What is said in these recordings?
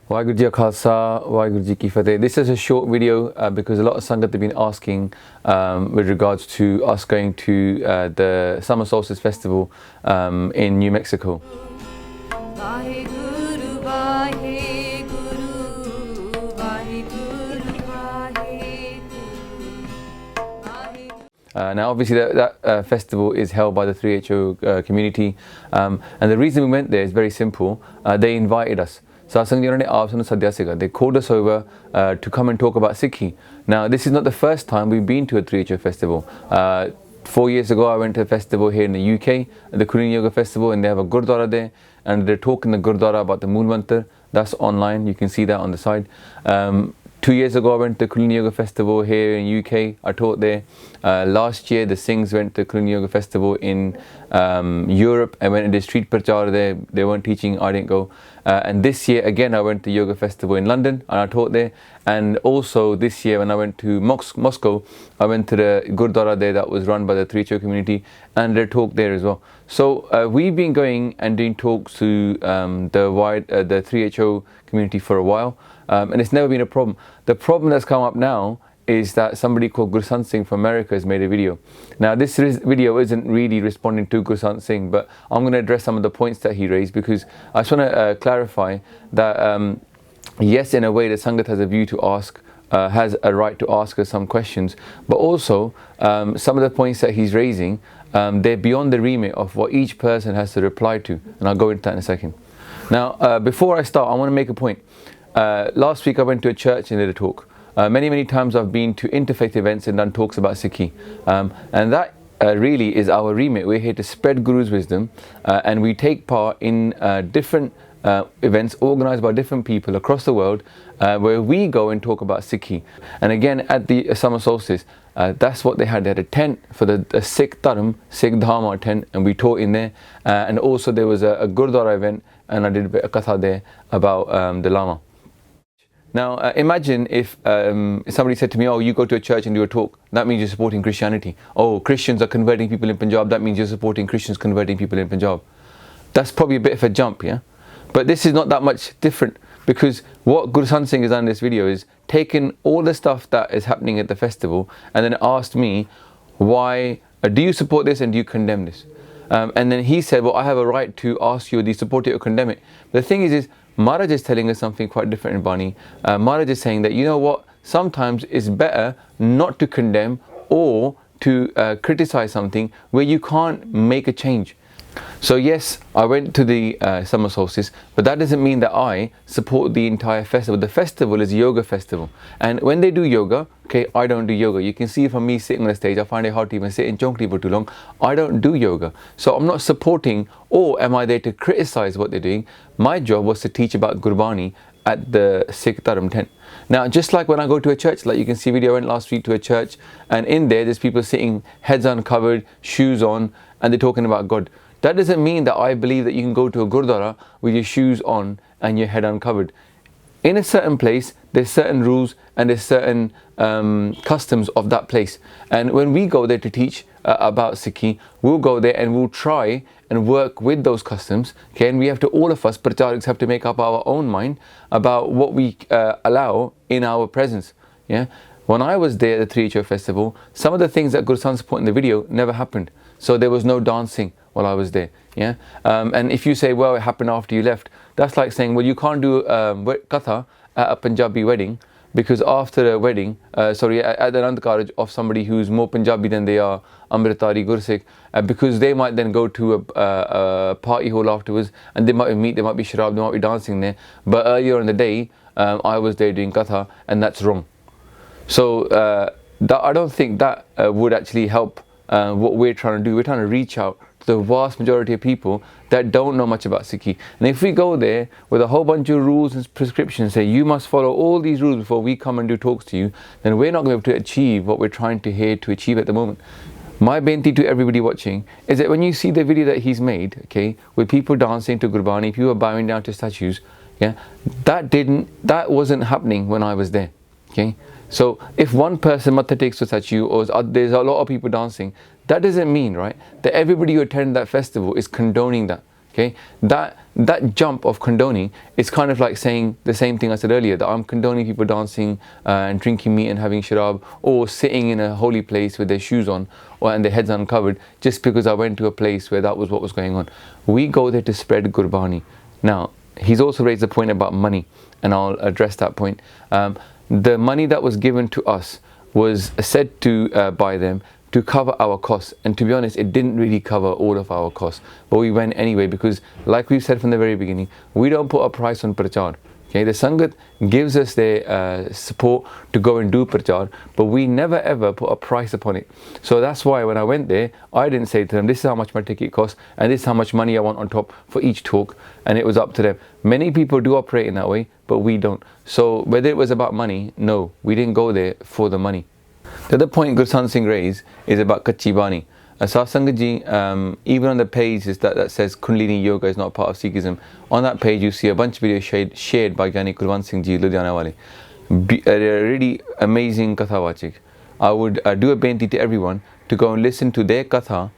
Waheguru Ji Ka Khalsa, Waheguru Ji Ki Fateh. This is a short video because a lot of Sangat have been asking with regards to us going to the Summer Solstice Festival in New Mexico. Now obviously that festival is held by the 3HO community, and the reason we went there is very simple. They invited us. They called us over to come and talk about Sikhi. Now this is not the first time we've been to a 3HO festival. 4 years ago I went to a festival here in the UK, the Kundalini Yoga Festival, and they have a Gurdwara there, and they're talking in the Gurdwara about the Mool Mantar. That's online, you can see that on the side. 2 years ago I went to the Kundalini Yoga Festival here in UK, I taught there. Last year the Singhs went to the Kundalini Yoga Festival in Europe. I went and did street prachar there, they weren't teaching, I didn't go. And this year again I went to Yoga Festival in London and I taught there. And also this year when I went to Moscow, I went to the Gurdwara there that was run by the 3HO community and they talked there as well. So we've been going and doing talks to the 3HO community for a while, and it's never been a problem. The problem that's come up now is that somebody called Gursant Singh from America has made a video. Now this video isn't really responding to Gursant Singh, but I'm going to address some of the points that he raised because I just want to clarify that yes, in a way the Sangat has a view to ask, has a right to ask us some questions, but also some of the points that he's raising, they're beyond the remit of what each person has to reply to, and I'll go into that in a second. Now before I start, I want to make a point. Last week I went to a church and did a talk. Many times I've been to interfaith events and done talks about Sikhi, and that really is our remit. We're here to spread Guru's wisdom, and we take part in different events organised by different people across the world, where we go and talk about Sikhi. And again at the summer solstice, that's what they had. They had a tent for the Sikh Dharam, Sikh Dharma tent, and we taught in there. And also there was a Gurdwara event, and I did a bit of katha there about the Lama. Now imagine if somebody said to me, oh, you go to a church and do a talk, that means you're supporting Christianity. Oh, Christians are converting people in Punjab, that means you're supporting Christians converting people in Punjab. That's probably a bit of a jump, yeah? But this is not that much different, because what Gursant Singh has done in this video is taken all the stuff that is happening at the festival and then asked me, why do you support this and do you condemn this? And then he said, well, I have a right to ask you, do you support it or condemn it? The thing is Maharaj is telling us something quite different in Bani. Maharaj is saying that, you know what, sometimes it's better not to condemn or to criticize something where you can't make a change. So yes, I went to the summer solstice, but that doesn't mean that I support the entire festival. The festival is a yoga festival, and when they do yoga, okay, I don't do yoga. You can see from me sitting on the stage, I find it hard to even sit in chonkri for too long. I don't do yoga, so I'm not supporting, or am I there to criticize what they're doing? My job was to teach about Gurbani at the Sikh Dharam tent. Now, just like when I go to a church, like you can see video, I went last week to a church, and in there's people sitting, heads uncovered, shoes on, and they're talking about God. That doesn't mean that I believe that you can go to a Gurdwara with your shoes on and your head uncovered. In a certain place, there's certain rules and there's certain customs of that place. And when we go there to teach about Sikhi, we'll go there and we'll try and work with those customs. Okay, and we have to, all of us prachariks have to make up our own mind about what we allow in our presence. Yeah. When I was there at the 3HO festival, some of the things that Gursant put in the video never happened. So there was no dancing while I was there, yeah. And if you say, well, it happened after you left, that's like saying, well, you can't do katha at a Punjabi wedding, because after a wedding, at the Anand of somebody who's more Punjabi than they are Amritari Gursikh, because they might then go to a party hall afterwards, and they might meet, they might be sharab, they might be dancing there. But earlier in the day, I was there doing katha, and that's wrong. So I don't think that would actually help what we're trying to do. We're trying to reach out to the vast majority of people that don't know much about Sikhi. And if we go there with a whole bunch of rules and prescriptions, say you must follow all these rules before we come and do talks to you, then we're not going to be able to achieve what we're trying to achieve at the moment. My benti to everybody watching is that when you see the video that he's made, okay, with people dancing to Gurbani, people bowing down to statues, yeah, that wasn't happening when I was there. Okay, so if one person matha takes to statue, or there's a lot of people dancing, that doesn't mean, right, that everybody who attend that festival is condoning that. Okay, that that jump of condoning is kind of like saying the same thing I said earlier, that I'm condoning people dancing and drinking meat and having sharab, or sitting in a holy place with their shoes on and their heads uncovered, just because I went to a place where that was what was going on. We go there to spread Gurbani. Now, he's also raised the point about money, and I'll address that point. The money that was given to us was said to by them to cover our costs, and to be honest, it didn't really cover all of our costs, but we went anyway, because like we've said from the very beginning, we don't put a price on prachar. Okay, the Sangat gives us their support to go and do prachar, but we never ever put a price upon it. So that's why when I went there, I didn't say to them, this is how much my ticket costs and this is how much money I want on top for each talk, and it was up to them. Many people do operate in that way, but we don't. So whether it was about money, no, we didn't go there for the money. The other point Gursant Singh raised is about Kachi Bani. Sangat ji, even on the page that says Kundalini Yoga is not part of Sikhism, on that page you see a bunch of videos shared by Gyani Gursant Singh ji, Ludhiana wale. Really amazing Kathawachik. I would do a benti to everyone to go and listen to their Katha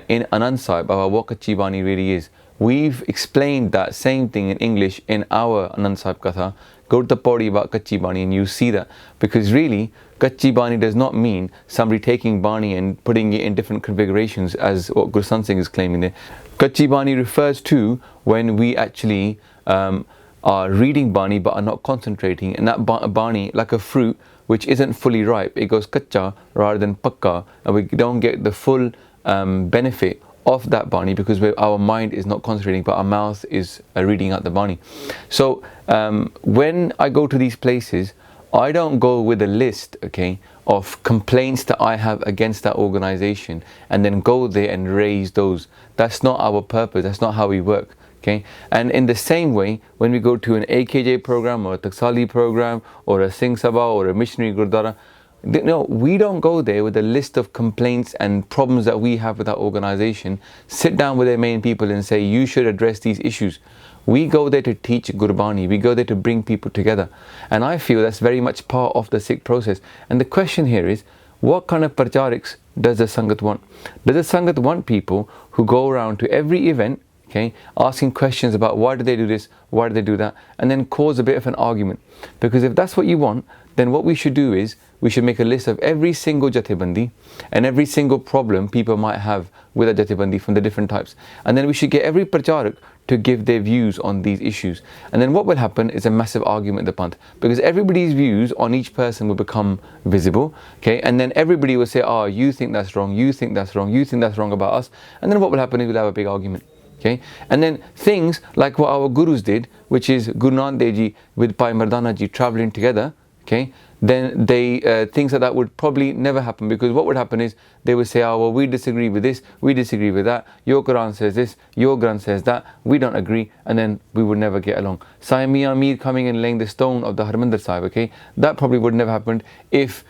in Anand Sahib about what Kachi Bani really is. We've explained that same thing in English in our Anand Sahib Katha. Go to the Pauri about Kachi Bani and you see that, because really Kachi Bani does not mean somebody taking Bani and putting it in different configurations as what Gursant Singh is claiming there. Kachi Bani refers to when we actually are reading Bani but are not concentrating, and that Bani, like a fruit which isn't fully ripe, it goes kacha rather than pakka, and we don't get the full benefit of that Bani because our mind is not concentrating but our mouth is reading out the Bani. So when I go to these places, I don't go with a list, okay, of complaints that I have against that organization and then go there and raise those. That's not our purpose. That's not how we work, okay? And in the same way, when we go to an AKJ program or a Taksali program or a Singh Sabha or a missionary Gurdwara, no, we don't go there with a list of complaints and problems that we have with that organization, sit down with their main people and say, you should address these issues. We go there to teach Gurbani. We go there to bring people together. And I feel that's very much part of the Sikh process. And the question here is, what kind of prachariks does the Sangat want? Does the Sangat want people who go around to every event, okay, asking questions about why do they do this, why do they do that, and then cause a bit of an argument? Because if that's what you want, then what we should do is we should make a list of every single Jathebandi and every single problem people might have with a Jathebandi from the different types. And then we should get every pracharak to give their views on these issues. And then what will happen is a massive argument in the Panth, because everybody's views on each person will become visible, okay? And then everybody will say, oh, you think that's wrong, you think that's wrong, you think that's wrong about us. And then what will happen is we'll have a big argument. Okay? And then things like what our gurus did, which is Guru Nanak Dev Ji with Bhai Mardana Ji travelling together, okay, then they things like that would probably never happen, because what would happen is they would say, oh, well, we disagree with this, we disagree with that, your Quran says this, your Quran says that, we don't agree, and then we would never get along. Sai Mian Mir coming and laying the stone of the Harmandir Sahib, okay, that probably would never happen if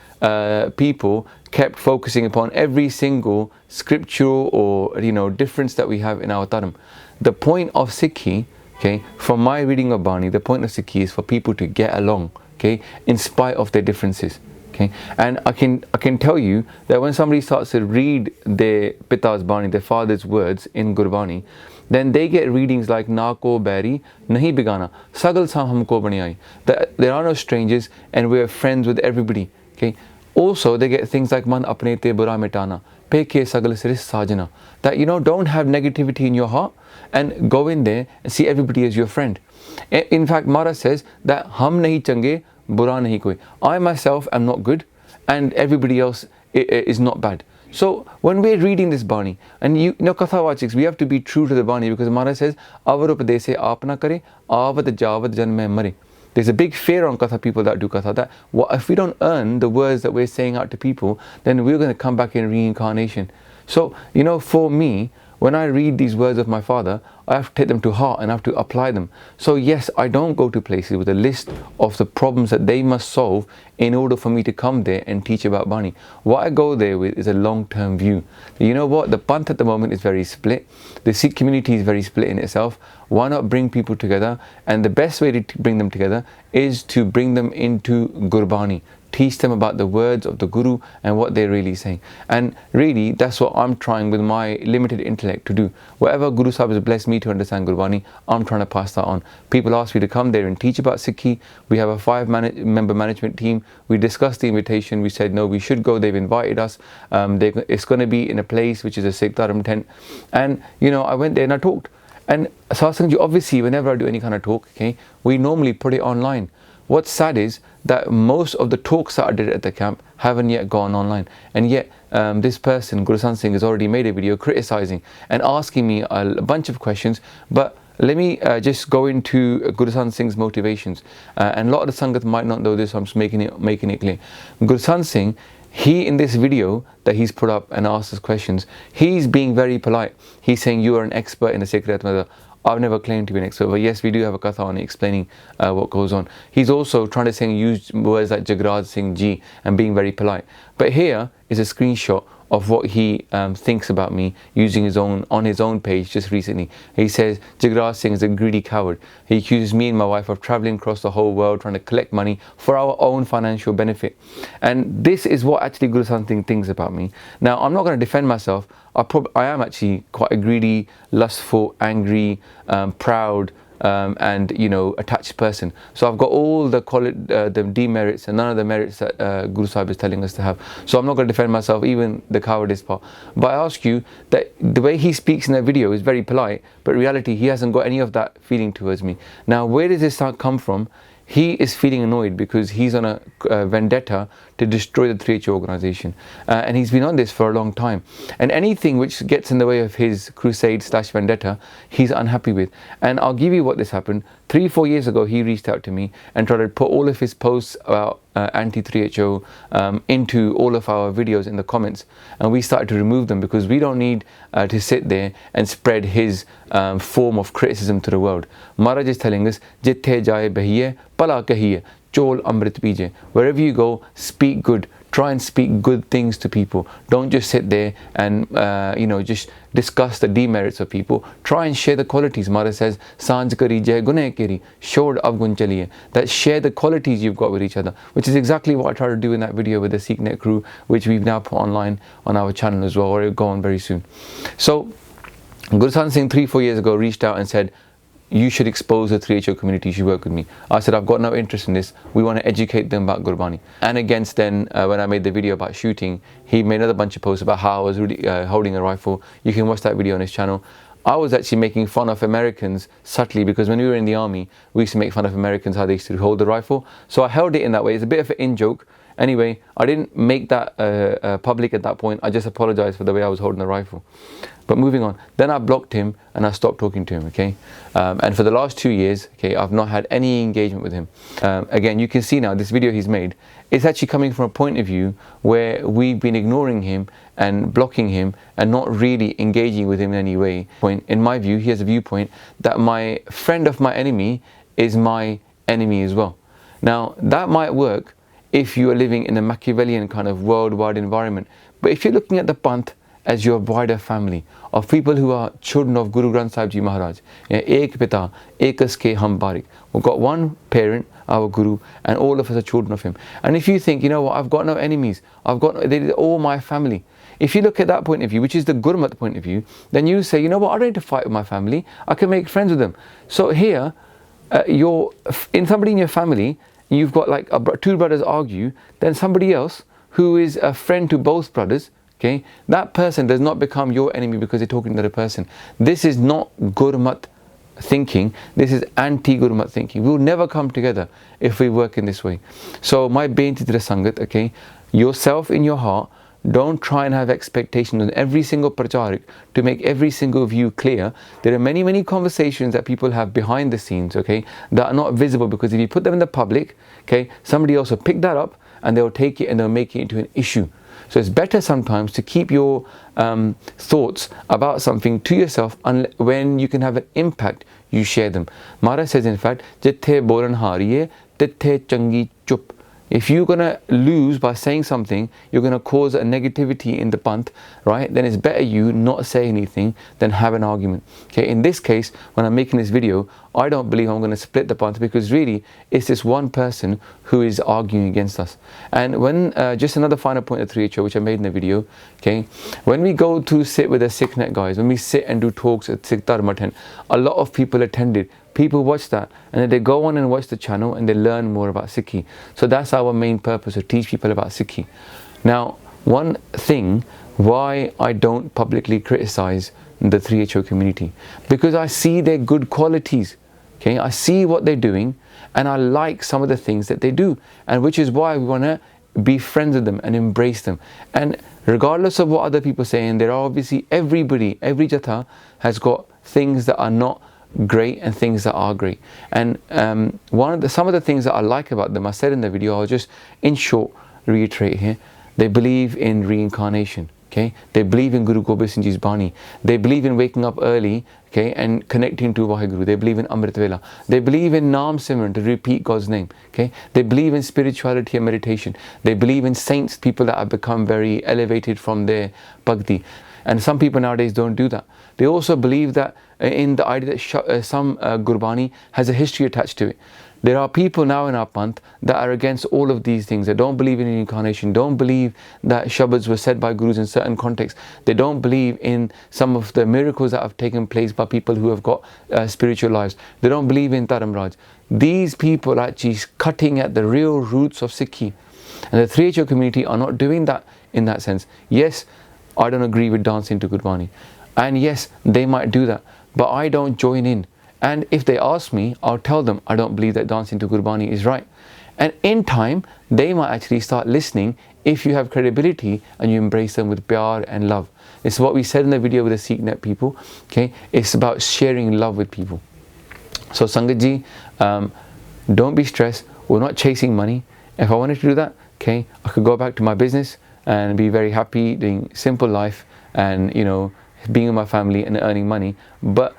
people kept focusing upon every single scriptural or difference that we have in our Dharma. The point of Sikhi, okay, from my reading of Bani, the point of Sikhi is for people to get along, okay, in spite of their differences, okay. And I can tell you that when somebody starts to read their Pita's Bani, their father's words in Gurbani, then they get readings like Na ko bari nahi bigana, sagal sa humko baniyai, that there are no strangers and we are friends with everybody, okay. Also they get things like man apne te bura mitana, pe ke sagal siris sajana, that don't have negativity in your heart and go in there and see everybody as your friend. In fact, Mara says that hum nahi change, bura nahi koi. I myself am not good and everybody else is not bad. So when we're reading this Bani, and Kathawachiks, we have to be true to the Bani, because Mara says, avarupadese aap na kare, avat javat janme mare. There's a big fear on Katha people that do Katha, that if we don't earn the words that we're saying out to people, then we're going to come back in reincarnation. So, for me, when I read these words of my father, I have to take them to heart and I have to apply them. So yes, I don't go to places with a list of the problems that they must solve in order for me to come there and teach about Bani. What I go there with is a long-term view. You know what? The Panth at the moment is very split. The Sikh community is very split in itself. Why not bring people together? And the best way to bring them together is to bring them into Gurbani. teach them about the words of the Guru and what they're really saying. And really, that's what I'm trying with my limited intellect to do. Whatever Guru Sahib has blessed me to understand Gurbani, I'm trying to pass that on. People ask me to come there and teach about Sikhi. We have a 5-member management team. We discussed the invitation. We said, no, we should go. They've invited us. It's going to be in a place which is a Sikh Dharam tent. And, you know, I went there and I talked. And Satsang, obviously, whenever I do any kind of talk, okay, we normally put it online. What's sad is that most of the talks that I did at the camp haven't yet gone online. And yet, this person, Gursant Singh, has already made a video criticizing and asking me a bunch of questions. But let me just go into Gursant Singh's motivations. And a lot of the Sangat might not know this, so I'm just making it clear. Gursant Singh, he, in this video that he's put up and asked us questions, he's being very polite. He's saying, you are an expert in the sacred matter. I've never claimed to be an expert, but yes, we do have a katha on it explaining what goes on. He's also trying to use words like Jagraj Singh ji and being very polite. But here is a screenshot of what he thinks about me using on his own page just recently. He says, Jagraj Singh is a greedy coward. He accuses me and my wife of traveling across the whole world trying to collect money for our own financial benefit. And this is what actually Gursant Singh thinks about me. Now, I'm not going to defend myself. I am actually quite a greedy, lustful, angry, proud, and, you know, attached person. So I've got all the demerits and none of the merits that Guru Sahib is telling us to have. So I'm not going to defend myself, even the cowardice part. But I ask you that the way he speaks in that video is very polite, but in reality, he hasn't got any of that feeling towards me. Now, where does this come from? He is feeling annoyed because he's on a vendetta to destroy the 3H organization. And he's been on this for a long time. And anything which gets in the way of his crusade/vendetta, he's unhappy with. And I'll give you what this happened. 3-4 years ago, he reached out to me and tried to put all of his posts about anti-3HO into all of our videos in the comments. And we started to remove them because we don't need to sit there and spread his form of criticism to the world. Maharaj is telling us, Jithe jaye bahiye, pala kahiye, chol amrit pije. Wherever you go, speak good. Try and speak good things to people. Don't just sit there and just discuss the demerits of people. Try and share the qualities. Maharaj says, Sanj kari jai guneh keri, shod avgun chaliye. That share the qualities you've got with each other, which is exactly what I tried to do in that video with the SeekNet crew, which we've now put online on our channel as well, or it'll go on very soon. So, Gursant Singh 3-4 years ago reached out and said, you should expose the 3HO community, you should work with me. I said, I've got no interest in this. We want to educate them about Gurbani. And against then, when I made the video about shooting, he made another bunch of posts about how I was really holding a rifle. You can watch that video on his channel. I was actually making fun of Americans subtly, because when we were in the army, we used to make fun of Americans how they used to hold the rifle. So I held it in that way. It's a bit of an in-joke. Anyway, I didn't make that public at that point. I just apologized for the way I was holding the rifle. But moving on, then I blocked him and I stopped talking to him, okay? And for the last 2 years, okay, I've not had any engagement with him. Again, you can see now this video he's made, it's actually coming from a point of view where we've been ignoring him and blocking him and not really engaging with him in any way. In my view, he has a viewpoint that my friend of my enemy is my enemy as well. Now, that might work if you are living in a Machiavellian kind of worldwide environment. But if you're looking at the Panth as your wider family of people who are children of Guru Granth Sahib Ji Maharaj, ek pita, ekas ke hum barik. We've got one parent, our Guru, and all of us are children of him. And if you think, you know what, I've got no enemies, they're all my family. If you look at that point of view, which is the Gurmat point of view, then you say, you know what, I don't need to fight with my family, I can make friends with them. So here, somebody in your family, you've got like two brothers argue, then somebody else who is a friend to both brothers, okay, that person does not become your enemy because they're talking to the person. This is not Gurmat thinking, this is anti-Gurmat thinking. We will never come together if we work in this way. So my beinti to the Sangat, okay, yourself in your heart, don't try and have expectations on every single pracharik to make every single view clear. There are many, many conversations that people have behind the scenes, okay, that are not visible, because if you put them in the public, okay, somebody else will pick that up and they'll take it and they'll make it into an issue. So it's better sometimes to keep your thoughts about something to yourself, when you can have an impact, you share them. Maharaj says, in fact, Jithe bolan hariye, tithe changi chup. If you're going to lose by saying something, you're going to cause a negativity in the panth, right? Then it's better you not say anything than have an argument. Okay, in this case, when I'm making this video, I don't believe I'm going to split the panth, because really it's this one person who is arguing against us. And when, just another final point of 3HO, which I made in the video, okay, when we go to sit with the Sikh net guys, when we sit and do talks at Sikh Dharma tent, a lot of people attended. People watch that, and then they go on and watch the channel and they learn more about Sikhi. So that's our main purpose, to teach people about Sikhi. Now, one thing why I don't publicly criticize the 3HO community, because I see their good qualities. Okay, I see what they're doing and I like some of the things that they do, and which is why we want to be friends with them and embrace them. And regardless of what other people say, and there are obviously every jatha has got things that are not great and things that are great. And some of the things that I like about them, I said in the video, I'll just in short reiterate here. They believe in reincarnation. Okay, they believe in Guru Gobind Singh Ji's Bani. They believe in waking up early, okay, and connecting to Vaheguru. They believe in Amrit Vela. They believe in Naam Simran, to repeat God's name. Okay, they believe in spirituality and meditation. They believe in saints, people that have become very elevated from their bhakti. And some people nowadays don't do that. They also believe that in the idea that some Gurbani has a history attached to it. There are people now in our panth that are against all of these things. They don't believe in reincarnation, don't believe that shabads were said by gurus in certain contexts. They don't believe in some of the miracles that have taken place by people who have got spiritual lives. They don't believe in Dharam Raj. These people are actually cutting at the real roots of Sikhi. And the 3HO community are not doing that in that sense. Yes, I don't agree with dancing to Gurbani. And yes, they might do that, but I don't join in. And if they ask me, I'll tell them I don't believe that dancing to Gurbani is right. And in time, they might actually start listening if you have credibility and you embrace them with pyar and love. It's what we said in the video with the Sikh net people. Okay, it's about sharing love with people. So Sangat ji, don't be stressed. We're not chasing money. If I wanted to do that, okay, I could go back to my business and be very happy doing simple life and, you know, being with my family and earning money. But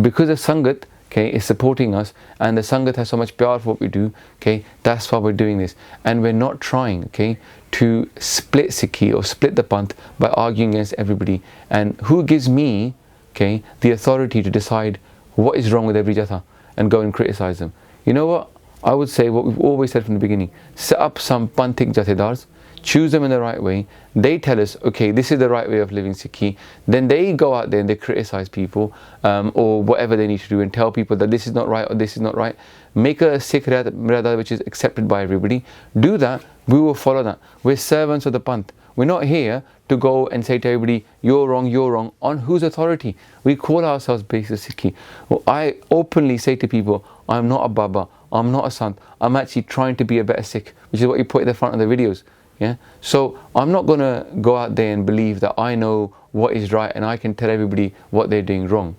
because of Sangat, okay, is supporting us, and the Sangat has so much power for what we do, okay, that's why we're doing this. And we're not trying, okay, to split Sikhi or split the panth by arguing against everybody. And who gives me, okay, the authority to decide what is wrong with every jatha and go and criticize them? You know what? I would say what we've always said from the beginning. Set up some panthik jathedars, choose them in the right way. They tell us, okay, this is the right way of living Sikhi. Then they go out there and they criticize people or whatever they need to do and tell people that this is not right or this is not right. Make a Sikh Mrada which is accepted by everybody. Do that, we will follow that. We're servants of the panth. We're not here to go and say to everybody, you're wrong, you're wrong. On whose authority? We call ourselves basic Sikhi. Well, I openly say to people, I'm not a Baba, I'm not a Sant. I'm actually trying to be a better Sikh, which is what you put at the front of the videos. Yeah, so I'm not going to go out there and believe that I know what is right and I can tell everybody what they're doing wrong.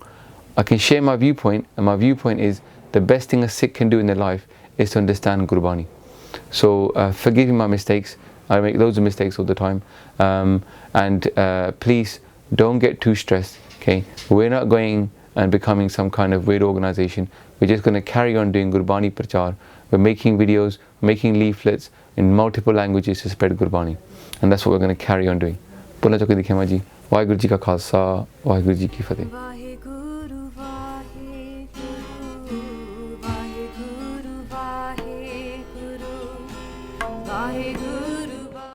I can share my viewpoint, and my viewpoint is the best thing a Sikh can do in their life is to understand Gurbani. So forgive me my mistakes. I make loads of mistakes all the time, and please don't get too stressed. Okay, we're not going and becoming some kind of weird organization. We're just going to carry on doing Gurbani Prachar. We're making videos, making leaflets in multiple languages to spread Gurbani, and that's what we're going to carry on doing. Bhola Chokki Dikhema ji, Waheguru ji ka Khalsa, Waheguru ji ki Fateh.